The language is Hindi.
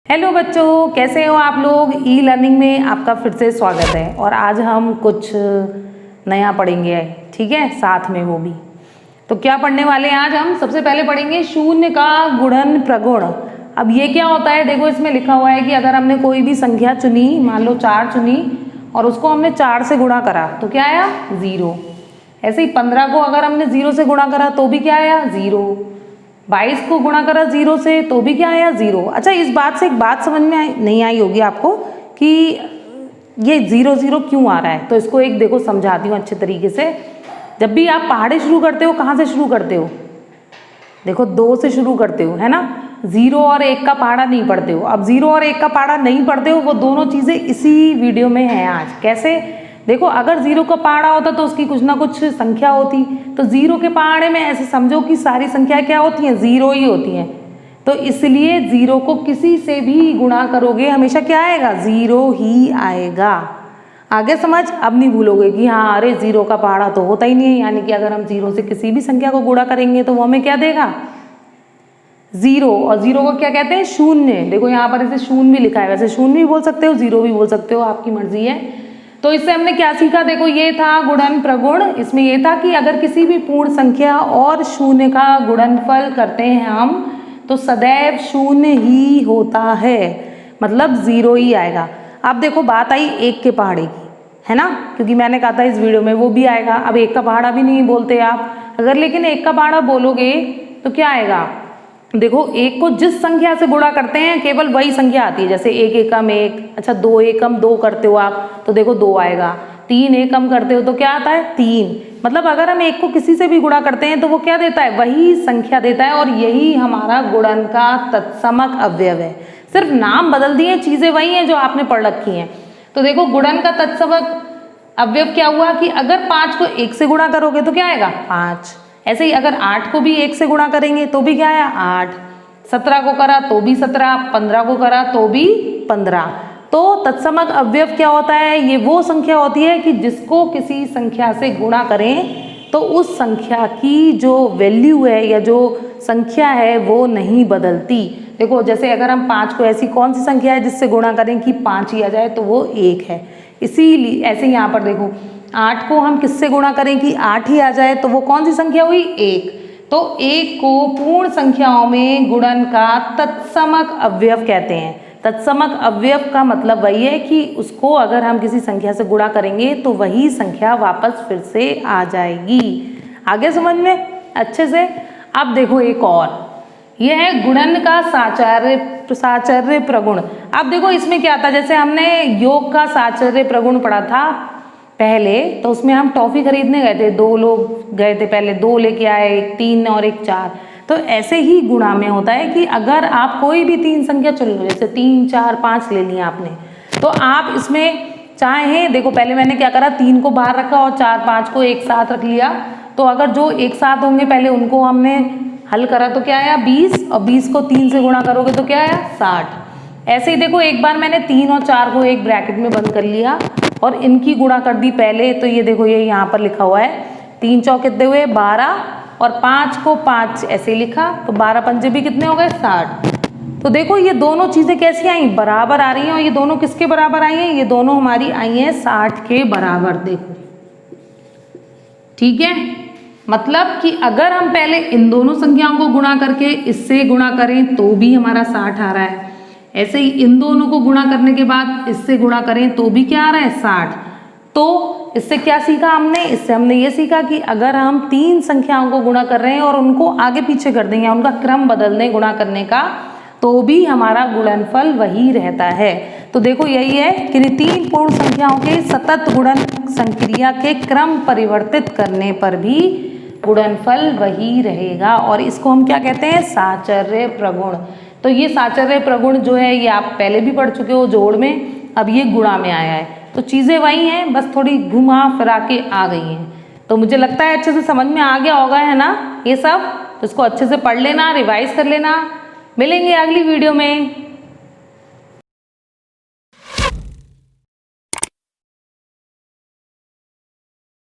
हेलो बच्चों, कैसे हो आप लोग। ई लर्निंग में आपका फिर से स्वागत है और आज हम कुछ नया पढ़ेंगे, ठीक है, साथ में वो भी। तो क्या पढ़ने वाले हैं आज हम। सबसे पहले पढ़ेंगे शून्य का गुणन प्रगुण। अब ये क्या होता है, देखो इसमें लिखा हुआ है कि अगर हमने कोई भी संख्या चुनी, मान लो 4 चुनी और उसको हमने 4 से गुणा करा तो क्या आया, 0। ऐसे ही 15 को अगर हमने 0 से गुणा करा तो भी क्या आया, 0। 22 को गुणा करा 0 से तो भी क्या आया, 0। अच्छा, इस बात से एक बात समझ में नहीं आई होगी आपको कि ये 0 0 क्यों आ रहा है। तो इसको एक देखो समझाती हूँ अच्छे तरीके से। जब भी आप पहाड़े शुरू करते हो, कहाँ से शुरू करते हो, देखो 2 से शुरू करते हो, है ना। 0 और 1 का पहाड़ा नहीं पढ़ते हो। अब 0 और 1 का पहाड़ा नहीं पढ़ते हो, वो दोनों चीज़ें इसी वीडियो में है आज। कैसे, देखो अगर 0 का पहाड़ा होता तो उसकी कुछ ना कुछ संख्या होती, तो 0 के पहाड़े में ऐसे समझो कि सारी संख्या क्या होती हैं, 0 ही होती हैं। तो इसलिए 0 को किसी से भी गुणा करोगे हमेशा क्या आएगा, 0 ही आएगा। आगे समझ, अब नहीं भूलोगे कि हाँ अरे 0 का पहाड़ा तो होता ही नहीं है, यानी कि अगर हम 0 से किसी भी संख्या को गुणा करेंगे तो वो हमें क्या देगा, 0। और 0 को क्या कहते हैं, शून्य। देखो यहाँ पर इसे शून्य भी लिखा है, वैसे शून्य भी बोल सकते हो, 0 भी बोल सकते हो, आपकी मर्जी है। तो इससे हमने क्या सीखा, देखो ये था गुणन प्रगुण। इसमें ये था कि अगर किसी भी पूर्ण संख्या और शून्य का गुणनफल करते हैं हम तो सदैव शून्य ही होता है, मतलब 0 ही आएगा। अब देखो बात आई 1 के पहाड़े की, है ना, क्योंकि मैंने कहा था इस वीडियो में वो भी आएगा। अब 1 का पहाड़ा भी नहीं बोलते आप, अगर लेकिन 1 का पहाड़ा बोलोगे तो क्या आएगा, देखो 1 को जिस संख्या से गुणा करते हैं केवल वही संख्या आती है। जैसे 1 एकम 1, अच्छा 2 एकम 2 करते हो आप तो देखो 2 आएगा। 3 एकम करते हो तो क्या आता है, 3। मतलब अगर हम 1 को किसी से भी गुणा करते हैं तो वो क्या देता है, वही संख्या देता है। और यही हमारा गुणन का तत्समक अवयव है। सिर्फ नाम बदल दिए, चीजें वही हैं जो आपने पढ़ रखी हैं। तो देखो गुणन का तत्समक अवयव क्या हुआ कि अगर 5 को 1 से गुणा करोगे तो क्या आएगा, 5। ऐसे ही अगर 8 को भी 1 से गुणा करेंगे तो भी क्या आया, 8। 17 को करा तो भी 17, 15 को करा तो भी 15। तो तत्समक अवयव क्या होता है, ये वो संख्या होती है कि जिसको किसी संख्या से गुणा करें तो उस संख्या की जो वैल्यू है या जो संख्या है वो नहीं बदलती। देखो जैसे अगर हम 5 को, ऐसी कौन सी संख्या है जिससे गुणा करें कि 5 ही आ जाए, तो वो 1 है। इसीलिए ऐसे यहाँ पर देखो 8 को हम किससे गुणा करें कि 8 ही आ जाए, तो वो कौन सी संख्या हुई, 1। तो 1 को पूर्ण संख्याओं में गुणन का तत्समक अवयव कहते हैं। तत्समक अवयव का मतलब वही है कि उसको अगर हम किसी संख्या से गुणा करेंगे तो वही संख्या वापस फिर से आ जाएगी। आगे समझ में अच्छे से। अब देखो एक और, यह है गुणन का साचर्य प्रगुण। अब देखो इसमें क्या था, जैसे हमने योग का साचर्य प्रगुण पढ़ा था पहले, तो उसमें हम टॉफी खरीदने गए थे, 2 लोग गए थे पहले, 2 लेके आए, एक 3 और एक 4। तो ऐसे ही गुणा में होता है कि अगर आप कोई भी 3 संख्या चुन लो, जैसे 3 4 5 ले लिया आपने, तो आप इसमें चाहे, देखो पहले मैंने क्या करा, 3 को बाहर रखा और 4 5 को एक साथ रख लिया। तो अगर जो एक साथ होंगे पहले उनको हमने हल करा तो क्या आया, 20, और 20 को 3 से गुणा करोगे तो क्या आया, 60। ऐसे ही देखो एक बार मैंने 3 और 4 को एक ब्रैकेट में बंद कर लिया और इनकी गुणा कर दी पहले। तो ये देखो ये यहाँ पर लिखा हुआ है, 3 चौक कितने हुए, 12, और 5 को 5 ऐसे लिखा, तो 12 पंजे भी कितने हो गए, 60। तो देखो ये दोनों चीज़ें कैसी आई, बराबर आ रही हैं। और ये दोनों किसके बराबर आई हैं, ये दोनों हमारी आई हैं 60 के बराबर। देखो ठीक है, मतलब कि अगर हम पहले इन दोनों संख्याओं को गुणा करके इससे गुणा करें तो भी हमारा 60 आ रहा है, ऐसे ही इन दोनों को गुणा करने के बाद इससे गुणा करें तो भी क्या आ रहा है, 60। तो इससे क्या सीखा हमने, इससे हमने ये सीखा कि अगर हम 3 संख्याओं को गुणा कर रहे हैं और उनको आगे पीछे कर देंगे, उनका क्रम बदल दें गुणा करने का, तो भी हमारा गुणनफल वही रहता है। तो देखो यही है कि 3 पूर्ण संख्याओं के सतत गुणन संक्रिया के क्रम परिवर्तित करने पर भी गुणनफल वही रहेगा। और इसको हम क्या कहते हैं, साचर्य प्रगुण। तो ये साचर्य प्रगुण जो है ये आप पहले भी पढ़ चुके हो जोड़ में, अब ये गुणा में आया है। तो चीज़ें वही हैं, बस थोड़ी घुमा फिरा के आ गई हैं। तो मुझे लगता है अच्छे से समझ में आ गया होगा, है ना ये सब। तो इसको अच्छे से पढ़ लेना, रिवाइज कर लेना। मिलेंगे अगली वीडियो में।